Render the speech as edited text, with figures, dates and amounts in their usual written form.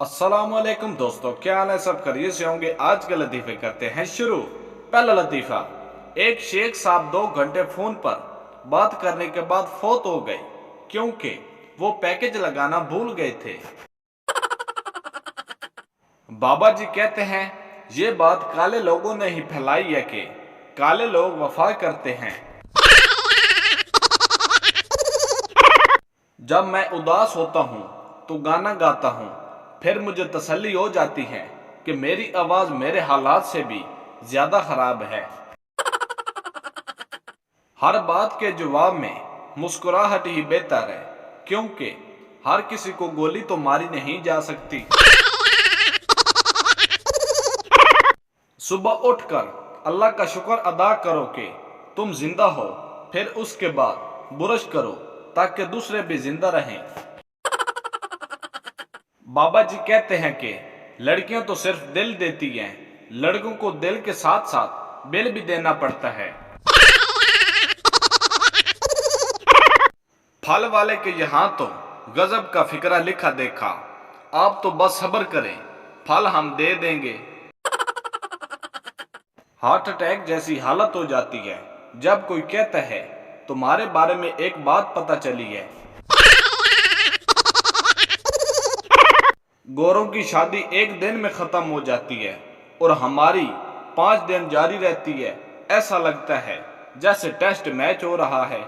अस्सलामुअलैकुम दोस्तों, क्या हाल है? सब खैरियत से होंगे। आज के लतीफ़े करते हैं शुरू। पहला लतीफ़ा। एक शेख साहब 2 घंटे फ़ोन पर बात करने के बाद फौत हो गए क्योंकि वो पैकेज लगाना भूल गए थे। बाबा जी कहते हैं ये बात काले लोगों ने ही फैलाई है कि काले लोग वफा करते हैं। जब मैं उदास होता हूँ तो गाना गाता हूँ, फिर मुझे तसल्ली हो जाती है कि मेरी आवाज मेरे हालात से भी ज्यादा खराब है। हर बात के जवाब में मुस्कुराहट ही बेहतर है क्योंकि हर किसी को गोली तो मारी नहीं जा सकती। सुबह उठकर अल्लाह का शुक्र अदा करो कि तुम जिंदा हो, फिर उसके बाद बुरश करो ताकि दूसरे भी जिंदा रहें। बाबा जी कहते हैं कि लड़कियां तो सिर्फ दिल देती हैं, लड़कों को दिल के साथ साथ बिल भी देना पड़ता है। फल वाले के यहाँ तो गजब का फिक्रा लिखा देखा, आप तो बस सब्र करें, फल हम दे देंगे। हार्ट अटैक जैसी हालत हो जाती है जब कोई कहता है तुम्हारे बारे में एक बात पता चली है। गोरों की शादी एक दिन में खत्म हो जाती है और हमारी 5 दिन जारी रहती है। ऐसा लगता है जैसे टेस्ट मैच हो रहा है।